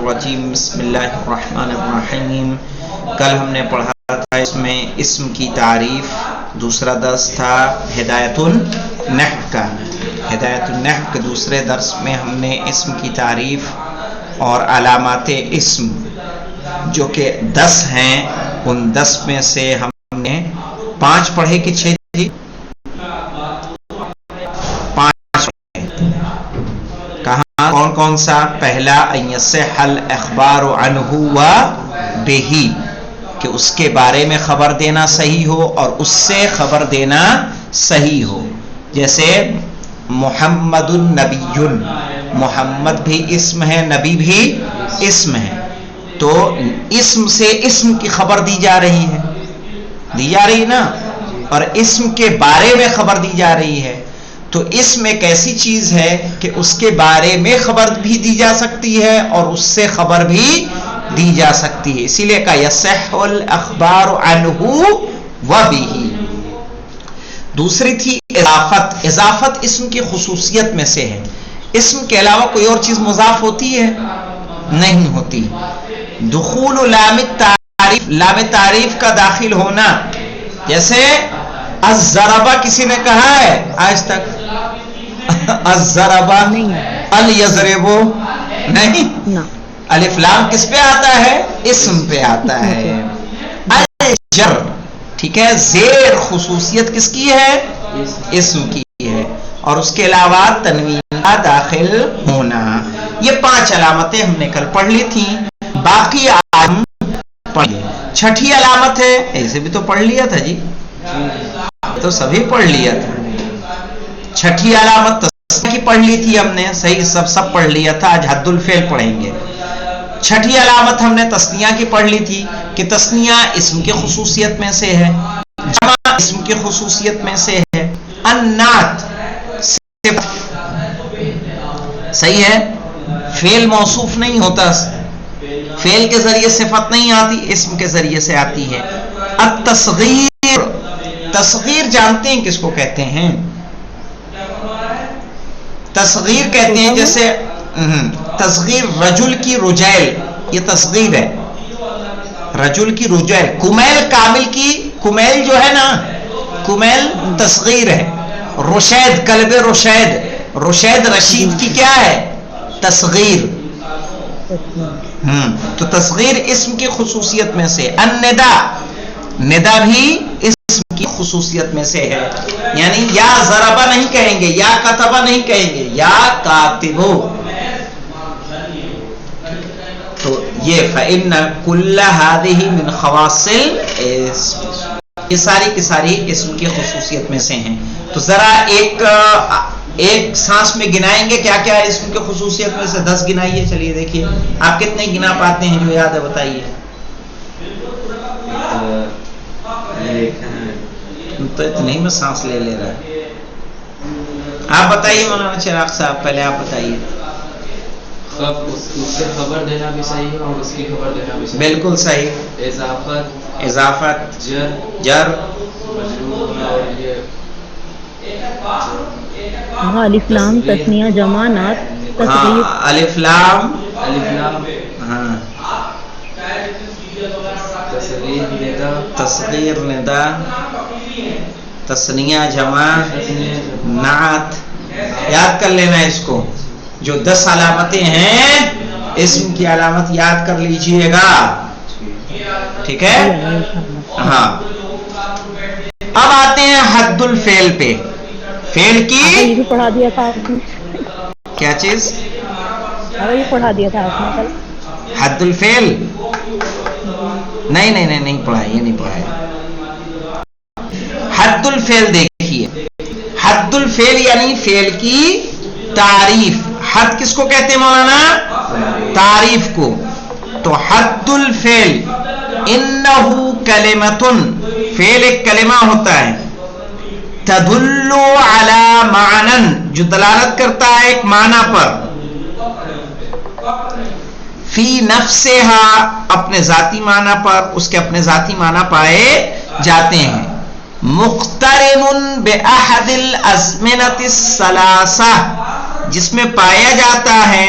الرجیم بسم اللہ الرحمن الرحیم. کل ہم نے پڑھا تھا اس میں اسم کی تعریف. دوسرا درس تھا ہدایت النحو کا. ہدایت النحو کے دوسرے درس میں ہم نے اسم کی تعریف اور علامات اسم جو کہ 10 ہیں، ان 10 میں سے ہم نے 5 پڑھے کہ 6 تھی؟ 5. کہاں کون کون سا؟ پہلا ان یصح الاخبار عنہ و بہ، کہ اس کے بارے میں خبر دینا صحیح ہو اور اس سے خبر دینا صحیح ہو. جیسے محمد النبی، محمد بھی اسم ہے، نبی بھی اسم ہے، تو اسم سے اسم کی خبر دی جا رہی ہے نا، اور اسم کے بارے میں خبر دی جا رہی ہے. تو اسم ایک ایسی چیز ہے کہ اس کے بارے میں خبر بھی دی جا سکتی ہے اور اس سے خبر بھی دی جا سکتی ہے. اسی لیے کہا یصح الاخبار عنہ و بہ. دوسری تھی اضافت. اضافت اسم کی خصوصیت میں سے ہے. اسم کے علاوہ کوئی اور چیز مضاف ہوتی ہے؟ نہیں ہوتی. دخول لام التعریف، لام تعریف کا داخل ہونا. جیسے الضربہ کسی نے کہا ہے آج تک؟ الضربہ، الیضرب نہیں. الف لام کس پہ آتا ہے؟ اسم پہ آتا ہے. الجر، ٹھیک ہے، زیر خصوصیت کس کی ہے؟ اسم کی ہے. اور اس کے علاوہ تنوین کا داخل ہونا. یہ 5 علامتیں ہم نے کل پڑھ لی تھیں. باقی آج ہم پڑھ لیں. 6ٹھی علامت ہے، ایسے بھی تو پڑھ لیا تھا جی، تو سبھی پڑھ لیا تھا. 6ٹھی علامت تسنیہ کی پڑھ لی تھی ہم نے، صحیح سب پڑھ لیا تھا. آج حد الفعل پڑھیں گے. 6ٹھی علامت ہم نے تسنیہ کی پڑھ لی تھی کہ تسنیہ اسم کی خصوصیت میں سے ہے، جمع اسم کی خصوصیت میں سے ہے. النعت صحیح ہے، فعل موصوف نہیں ہوتا، فعل کے ذریعے صفت نہیں آتی، اسم کے ذریعے سے آتی ہے. التصغیر، تصغیر جانتے ہیں کس کو کہتے ہیں؟ تصغیر کہتے ہیں جیسے تصغیر رجل کی رجیل، یہ تصغیر ہے. رجل کی رجیل. کمیل کامل کی، کمیل جو ہے نا، کمیل تصغیر ہے. رشید، کلب رشید، رشید رشید کی کیا ہے؟ تصغیر. تو تصغیر اسم کی خصوصیت میں سے. الندا، ندا بھی اسم کی خصوصیت میں سے ہے. یعنی یا ضربہ نہیں کہیں گے، یا کتبہ نہیں کہیں گے، یا کاتبو. تو یہ فإن كل هذه من خواص الاسم، یہ ساری کی ساری اسم کی خصوصیت میں سے ہیں. تو ذرا ایک سانس میں گنائیں گے کیا کیا ہے اسم کی خصوصیت میں سے. 10 گنائیے. چلیے دیکھیے آپ کتنے گنا پاتے ہیں، جو یاد ہے بتائیے. تو اتنی میں سانس لے رہا ہے. آپ بتائیے مولانا چراغ صاحب، پہلے آپ بتائیے. اس سے خبر دینا بھی صحیح ہے اور اس کی خبر دینا بھی صحیح. بالکل صحیح. اضافت، جر، الف لام تسنیہ جمع نعت تصغیر. الف لام، ہاں، تصغیر ندا، تسنیہ جمع نعت. یاد کر لینا اس کو. جو 10 علامتیں ہیں اسم کی علامت یاد کر لیجئے گا، ٹھیک ہے. ہاں، اب آتے ہیں حد الفعل پہ. فعل کی یہ بھی پڑھا دیا تھا آپ نے. کیا چیز؟ یہ پڑھا دیا تھا آپ نے کل. حد الفعل نہیں پڑھایا، یہ نہیں پڑھایا. حد الفعل دیکھیے. حد الفعل یعنی فعل کی تعریف. حد کس کو کہتے ہیں مولانا؟ تعریف کو. تو حد الفعل انہو کلمتن، فعل ایک کلمہ ہوتا ہے. تدل علی معنن، جو دلالت کرتا ہے ایک معنی پر. فی نفسها، اپنے ذاتی معنی پر، اس کے اپنے ذاتی معنی پائے جاتے ہیں. مقترن باحد الازمنۃ الثلاثہ، جس میں پایا جاتا ہے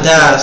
10।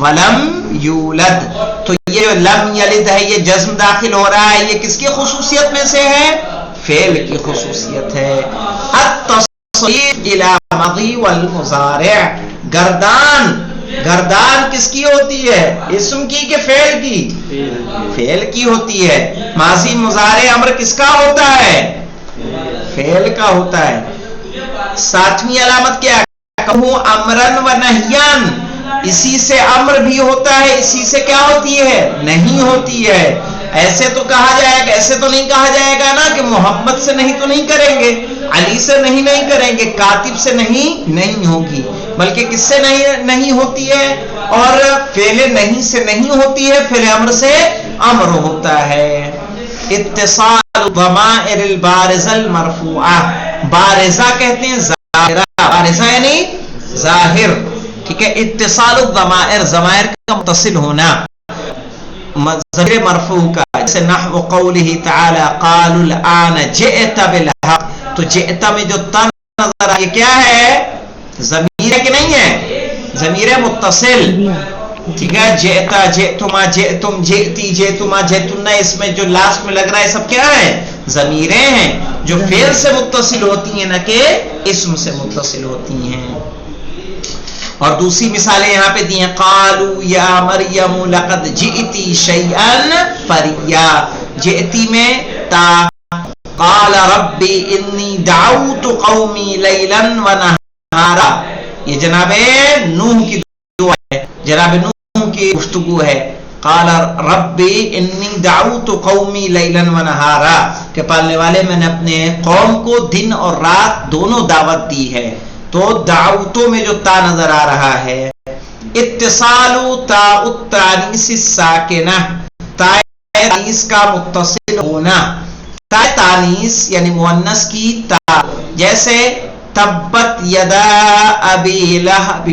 ولم یولد. تو یہ جو لم یلد ہے یہ جزم داخل ہو رہا ہے, یہ کس کی خصوصیت میں سے ہے؟ فعل کی خصوصیت ہے. التصریف الی ماضی والمضارع, گردان کس کی ہوتی ہے؟ اسم کی کہ فعل کی؟ فعل کی ہوتی ہے. ماضی مضارع امر کس کا ہوتا ہے؟ فعل کا ہوتا ہے. ساتویں علامت کیا ہے؟ کہوں امرن و نہیان, اسی سے امر بھی ہوتا ہے, اسی سے کیا ہوتی ہے؟ نہیں ہوتی ہے. ایسے تو کہا جائے گا, ایسے تو نہیں کہا جائے گا نا کہ محمد سے نہیں تو نہیں کریں گے, علی سے نہیں کریں گے, کاتب سے نہیں ہوگی, بلکہ کس سے نہیں ہوتی ہے؟ اور فعل نہیں سے نہیں ہوتی ہے, فعل امر سے امر ہوتا ہے. اتصال الضمائر البارزہ المرفوعہ, بارزہ کہتے ہیں ظاہرہ, بارزہ یعنی ظاہر, ٹھیک ہے. اتصال الضمائر, ضمائر کا متصل ہونا, ضمیر مرفوع کا, جیسے نحو قولہ تعالی قالوا الآن جئت بالحق. تو جئت میں جو تا نظر آئے کیا ہے؟ ضمیر ہے کہ نہیں ہے؟ ضمیر متصل, ٹھیک ہے. جئتا جئتما جئتم جئتی جئتما جئتن, اس میں جو لاسٹ میں لگ رہا ہے سب کیا ہے؟ ضمیریں ہیں جو فعل سے متصل ہوتی ہیں, نہ کہ اسم سے متصل ہوتی ہیں. اور دوسری مثالیں یہاں پہ دی ہیں, قالوا یا مریم لقد جئتی شیئا فریا, جئتی میں تا, قال ربی انی دعوت قومی لیلا ونہارا, یہ جناب نوح کی دعا ہے, جناب نوح کی گفتگو ہے. قال ربی انی دعوت قومی لیلا ونہارا, کہ پالنے والے میں نے اپنے قوم کو دن اور رات دونوں دعوت دی ہے. تو دعوتوں میں جو تا نظر آ رہا ہے, اتصال تا التانیث الساکنہ, تا تانیث کا متصل ہونا, تا تانیث یعنی مؤنث کی تا, جیسے تبت یدا ابی لہب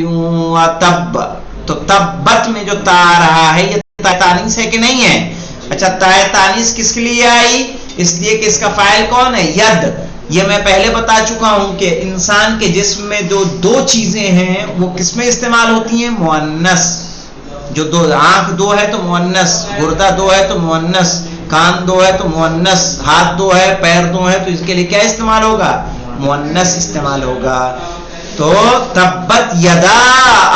وتب, تو تبت میں جو تا آ رہا ہے یہ تا تانیث ہے کہ نہیں ہے؟ اچھا, تا تانیث کس کے لیے آئی؟ اس لیے کہ اس کا فاعل کون ہے؟ ید. یہ میں پہلے بتا چکا ہوں کہ انسان کے جسم میں جو دو چیزیں ہیں وہ کس میں استعمال ہوتی ہیں؟ مؤنث. جو دو, آنکھ دو ہے تو مؤنث, گردہ دو ہے تو مؤنث, کان دو ہے تو مؤنث, ہاتھ دو ہے, پیر دو ہے, تو اس کے لیے کیا استعمال ہوگا؟ مؤنث استعمال ہوگا. تو تبت یدا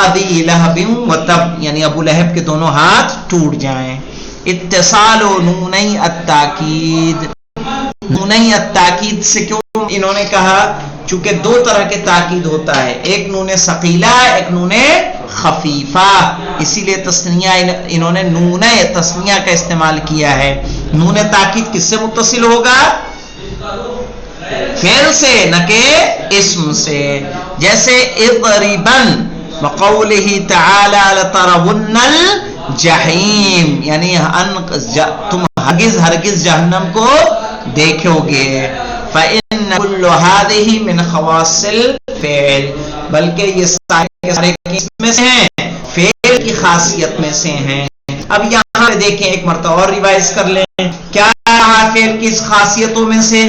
ابی لہب وتب, یعنی ابو لہب کے دونوں ہاتھ ٹوٹ جائیں. اتصال نونی التاکید, نونی التاکید سے کیوں انہوں نے کہا؟ چونکہ دو طرح کے تاکید ہوتا ہے, ایک نون ثقیلہ, ایک نون خفیفہ, اسی لیے تثنیہ انہوں نے نون تثنیہ کا استعمال کیا ہے. نون تاکید کس سے متصل ہوگا؟ فعل سے, نہ کہ اسم سے. جیسے اضربن وقولہ تعالی لترون الجحیم, یعنی تم ہرگز جہنم کو دیکھو گے. فَإِنَّ كُلُّ هَذِهِ مِنْ خَوَاصِ الْفِعْلِ, بلکہ یہ سارے کس میں سے ہیں؟ فعل کی خاصیت میں سے ہیں. اب یہاں پہ دیکھیں, ایک مرتبہ اور ریوائز کر لیں, کیا کہا فعل کی خاصیتوں میں سے؟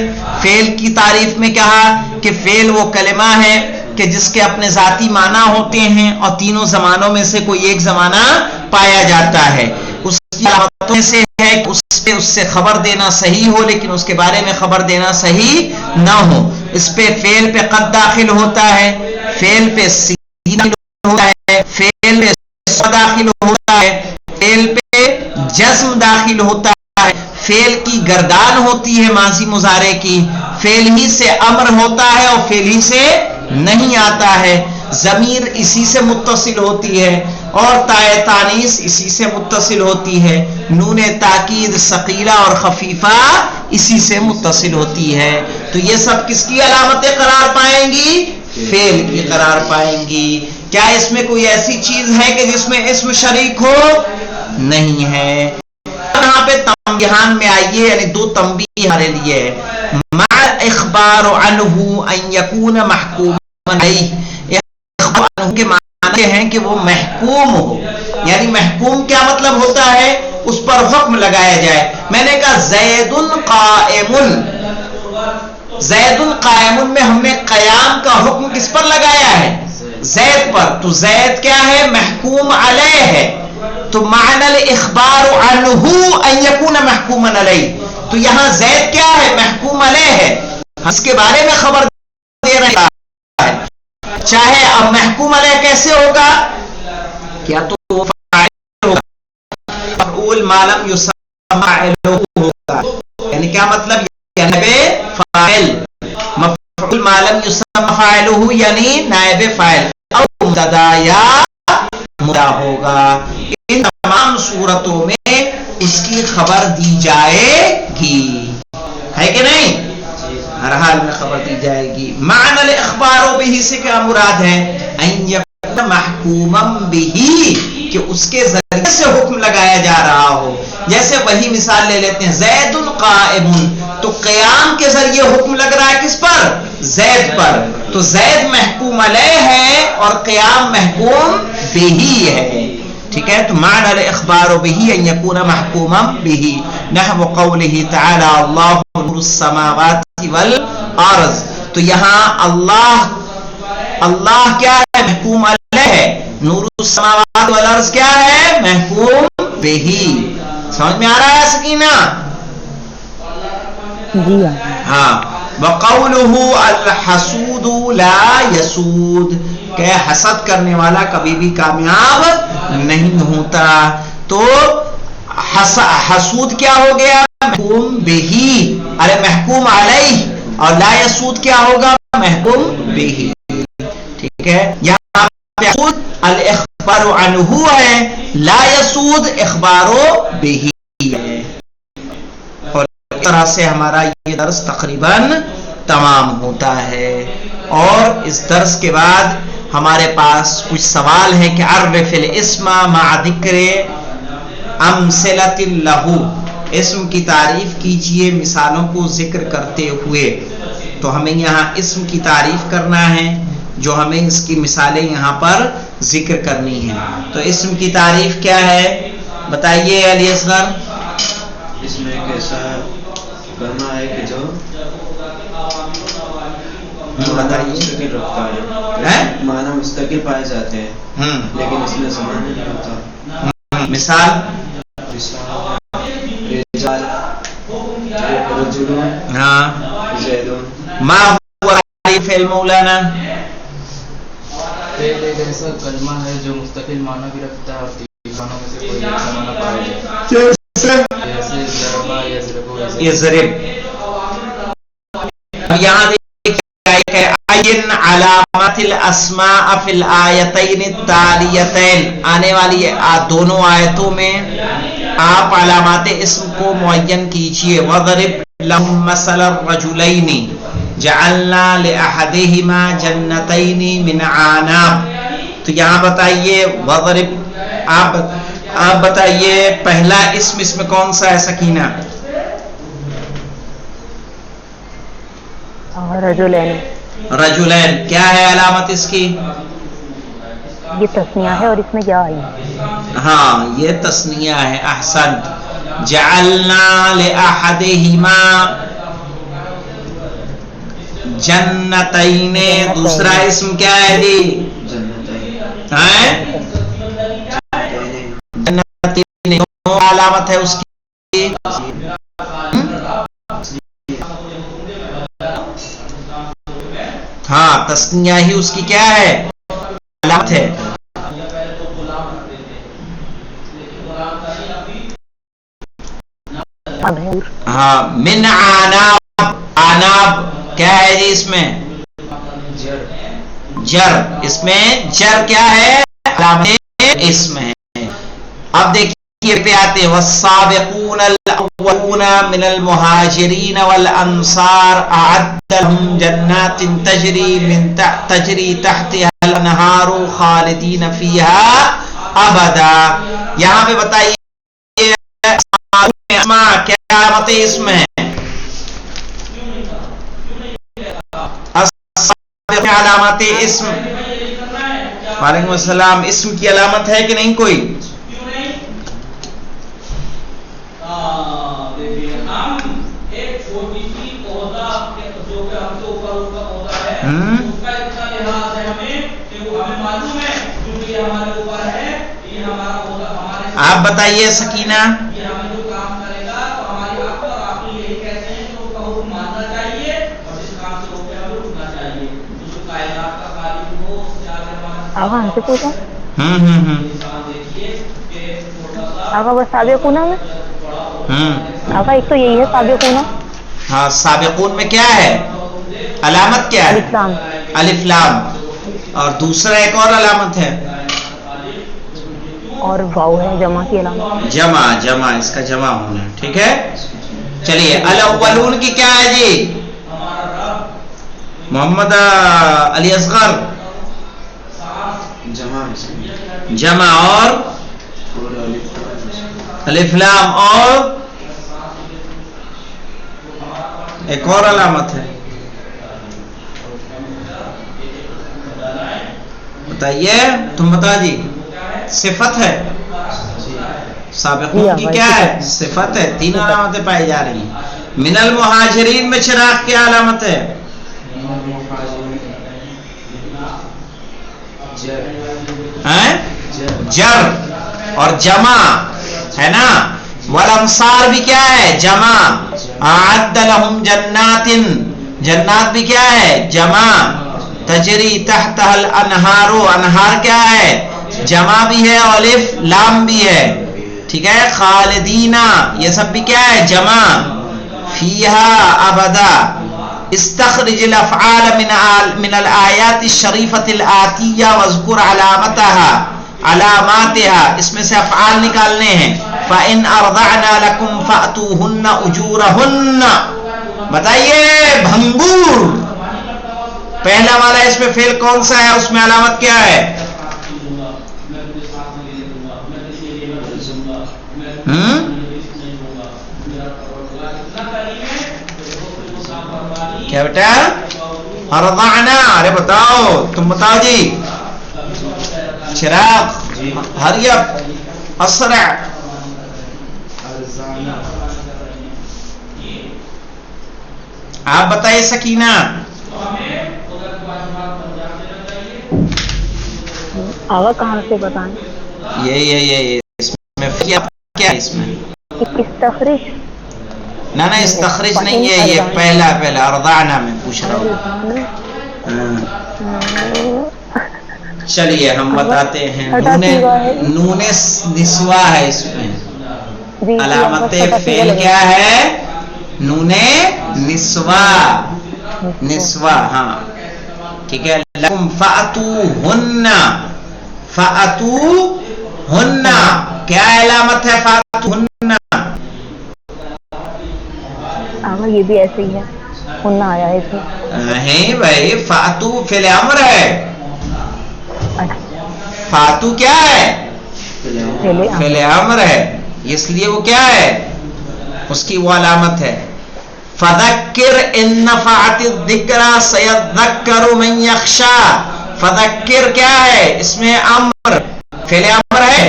فعل کی تعریف میں کہا کہ فعل وہ کلمہ ہے کہ جس کے اپنے ذاتی معنی ہوتے ہیں اور تینوں زمانوں میں سے کوئی ایک زمانہ پایا جاتا ہے. اس کی علامتوں میں سے ہے کہ اس سے خبر دینا صحیح ہو لیکن اس کے بارے میں خبر دینا صحیح نہ ہو. اس پہ فعل پہ قد داخل ہوتا ہے, فعل پہ سین داخل ہوتا ہے, فعل پہ سا داخل ہوتا ہے, فعل پہ جزم داخل ہوتا ہے, فعل کی گردان ہوتی ہے ماضی مضارع کی, فعل ہی سے امر ہوتا ہے اور فعل ہی سے نہیں آتا ہے, ضمیر اسی سے متصل ہوتی ہے اور تائے تانیث اسی سے متصل ہوتی ہے, نون تاکید ثقیلہ اور خفیفہ اسی سے متصل ہوتی ہے. تو یہ سب کس کی علامتیں قرار پائیں گی؟ فعل کی قرار پائیں گی. کیا اس میں کوئی ایسی چیز ہے کہ جس میں اسم شریک ہو؟ نہیں ہے. یہاں پہ تنبیہان میں آئیے, یعنی دو تنبیہ ہمارے لیے, مع اخبار عنہ ان یکون محکوما علیہ, اخبار عنہ کے معنی ہیں کہ وہ محکوم ہو, یعنی محکوم کیا مطلب ہوتا ہے؟ اس پر حکم لگایا جائے. میں نے کہا زید قائم, زید قائم میں ہم نے قیام کا حکم کس پر لگایا ہے؟ زید پر، تو زید کیا ہے؟ محکوم علیہ ہے، تو معنی الاخبار عنہ ان یکون محکوما علیہ، تو یہاں زید کیا ہے؟ محکوم علیہ ہے، اس کے بارے میں خبر دے رہا ہے، چاہے اب محکوم علیہ کیسے ہوگا؟ کیا تو فاعل ہوگا، مفعول ما لم یسمى فاعلہ ہوگا، یعنی کیا مطلب؟ نائب فاعل، مفعول ما لم یسمى فاعلہ یعنی نائب فاعل، او مبتدا یا مبتدا ہوگا، ان تمام صورتوں میں اس کی خبر دی جائے گی، ہے کہ نہیں؟ ہر حال میں خبر دی جائے گی۔ معنی الاخبار بہ سے کیا مراد ہے؟ ان یکون محکوما بہ، کہ اس کے ذریعے سے حکم لگایا جا رہا ہو، جیسے وہی مثال لے لیتے ہیں، زید قائم، تو قیام کے ذریعے حکم لگ رہا ہے کس پر؟ زید پر، تو زید محکوم علیہ ہے اور قیام محکوم بہ ہے، ٹھیک ہے؟ تو معنی الاخبار بہ ان یکون محکوما بہ، نحو قولہ تعالی اللہ نور السماوات والارض، تو یہاں اللہ کیا ہے؟ محکوم علیہ ہے، نور السماوات والارض کیا ہے؟ محکوم بہ، سمجھ میں آ رہا ہے سکینہ؟ جی ہاں۔ وقولہ الحسود لا یسود، کہ حسد کرنے والا کبھی بھی کامیاب نہیں ہوتا، تو حسود کیا ہو گیا؟ محکوم بہ، ارے محکوم علیہ، اور لا یسود کیا ہوگا؟ محکوم بہ، ٹھیک ہے؟ یہاں پہ حسود الاخبار عنہ ہے، لا یسود اخبار بہ ہے، اور اس طرح سے ہمارا یہ درس تقریباً تمام ہوتا ہے، اور اس درس کے بعد ہمارے پاس کچھ سوال ہے کہ عرف الاسم مع ذکر امثلۃ لہ، اسم کی تعریف کیجئے مثالوں کو ذکر کرتے ہوئے، تو ہمیں یہاں اسم کی تعریف کرنا ہے، جو ہمیں اس کی مثالیں یہاں پر ذکر کرنی ہیں، تو اسم کی تعریف کیا ہے بتائیے علی اصغر؟ اس میں ایک ایسا کرنا ہے کہ جو معنی مستقل رکھتا ہے، معنی مستقل پائے جاتے ہیں، لیکن اس میں زمان نہیں ہوتا۔ مثال رجال، رجلون، ہاں، زیدون۔ ما هو فعل مولانا؟ فعل ایک ایسا کلمہ ہے جو مستقل معنی بھی رکھتا ہے اور تین معنوں میں سے کوئی ایسا معنی پایا جاتا ہے، جیسے ضربہ، یضرب، یضرب۔ یہاں دیکھیں عین علامات الاسماء فی الآیتین التالیتین، آنے والی دونوں آیتوں میں آپ علامات اسم کو معین کیجئے، وضرب لهم مثل الرجلین جعلنا لأحدہما جنتین من عناب، تو یہاں بتائیے وضرب، آپ بتائیے پہلا اسم اس میں کون سا ہے سکینہ؟ رجلین، رجلین، کیا ہے علامت اس کی؟ یہ تسنیہ ہے اور اس میں کیا آئی؟ ہاں یہ تسنیہ ہے، احسن۔ جعلنا لأحدہما جنتین، دوسرا اسم کیا ہے جی؟ جنتین، علامت ہے اس کی ہاں تسنیہ ہی اس کی کیا ہے؟ علامت ہے۔ ہاں من عناب، عناب کیا ہے جی اس میں؟ جر، اس میں جر کیا ہے؟ علامت اسم ہے۔ اب دیکھیے پہ آتے ہیں والسابقون الاولون من المہاجرین والانصار اعد لهم جنات تجری تحتها الانہار خالدین فیہا ابدا۔ یہاں پہ بتائیے اسماء کیا علامت اسم ہے؟ علامات اسم، وعلیکم السلام، اسم کی علامت ہے کہ نہیں کوئی؟ آپ بتائیے سکینہ. آقا ہم سے پوچھا ہوں آقا بس سابقون میں آقا ایک تو یہی ہے سابقون. ہاں سابقون میں کیا ہے علامت کیا ہے؟ الف لام. الف لام. اور دوسرا ایک اور علامت ہے اور واو ہے جمع کی علامت. جمع اس کا جمع ہونا. ٹھیک ہے چلیے. الاولون کی کیا ہے جی محمد علی اصغر؟ جمع اور الف لام اور ایک اور علامت ہے بتائیے. تم بتا جی. صفت ہے. سابقون کی کیا ہے صفت ہے. 3 علامتیں پائی جا رہی ہیں. من المہاجرین میں چراغ کیا علامت ہے؟ جر اور جمع ہے نا. والانصار بھی کیا ہے جمع. اعد لهم جنات. جنات بھی کیا ہے جمع. تجری تحتها الانہار. انہار کیا ہے جمع بھی ہے اور الف لام بھی ہے. ٹھیک ہے. خالدینا یہ سب بھی کیا ہے جمع. فیہا ابدا. استخرج الافعال من الآیات الشریفۃ الآتیہ واذکر علاماتها. اس میں سے افعال نکالنے ہیں. فإن أرضعنا لكم فأتوهن أجورهن. بتائیے بھنگور پہلا والا اس میں فعل کون سا ہے؟ اس میں علامت کیا ہے؟ کیا بیٹا ارضعنا؟ ارے بتاؤ تم بتاؤ جی. چراغ ہریب اسرع. آپ بتائیے سکینہ. آقا کہاں سے بتائیں؟ یہ اس میں کیا ہے اس میں؟ استخرج. نہ استخرج نہیں ہے. یہ پہلا ارضعنا میں پوچھ رہا ہوں. چلیے ہم بتاتے ہیں. نون نسوا ہے اس میں. علامت فعل کیا ہے؟ نون نسوا. نسوا ہاں ٹھیک ہے. لکم فأتوہن. فأتوہن کیا علامت ہے فأتوہن؟ آقا یہ بھی ایسے ہی ہے ہن آیا ہے اس میں. نہیں بھائی فاتو فعل امر ہے. فاتو کیا ہے فعل امر ہے. اس لیے وہ کیا ہے اس کی وہ علامت ہے. فذکر ان نفعت الذکر سیذکر من یخشی. فذکر کیا ہے اس میں امر فعل امر ہے.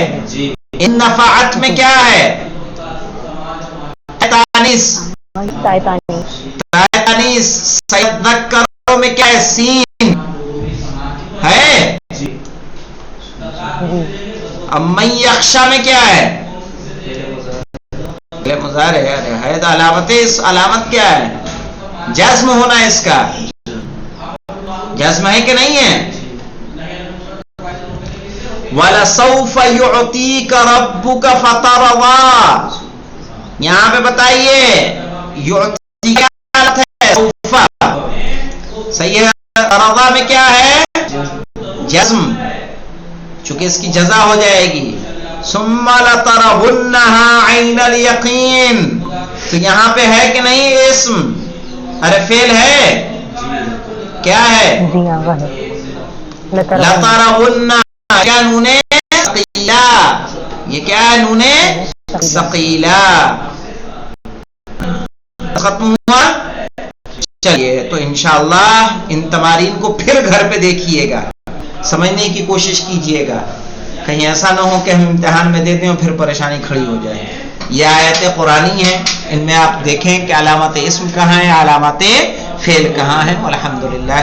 ان نفعت میں کیا ہے تانیث. تانیث. سیذکر میں کیا ہے سین ہے. اب من یخشی میں کیا ہے مضارع ہے. علامت علامت کیا ہے جزم ہونا. اس کا جزم ہے کہ نہیں ہے؟ وَلَسَوْفَ يُعْطِيكَ رَبُّكَ فَتَرْضَىٰ. یہاں پہ بتائیے یعطی کیا حالت ہے سوف. صحیح ہے. رضا میں کیا ہے جزم چونکہ اس کی جزا ہو جائے گی. ثم لترونها عین الیقین. تو یہاں پہ ہے کہ نہیں اسم؟ ارے فعل ہے کیا ہے لترونها. کیا نون ثقیلہ. یہ کیا ہے نون ثقیلہ. ختم ہوا. چلیے تو انشاءاللہ ان تمارین کو پھر گھر پہ دیکھیے گا سمجھنے کی کوشش کیجئے گا. کہیں ایسا نہ ہو کہ ہم امتحان میں دیتے ہیں اور پھر پریشانی کھڑی ہو جائے. یہ آیتیں قرآنی ہیں. ان میں آپ دیکھیں کہ علامات اسم کہاں ہیں علامات فعل کہاں ہیں. الحمدللہ.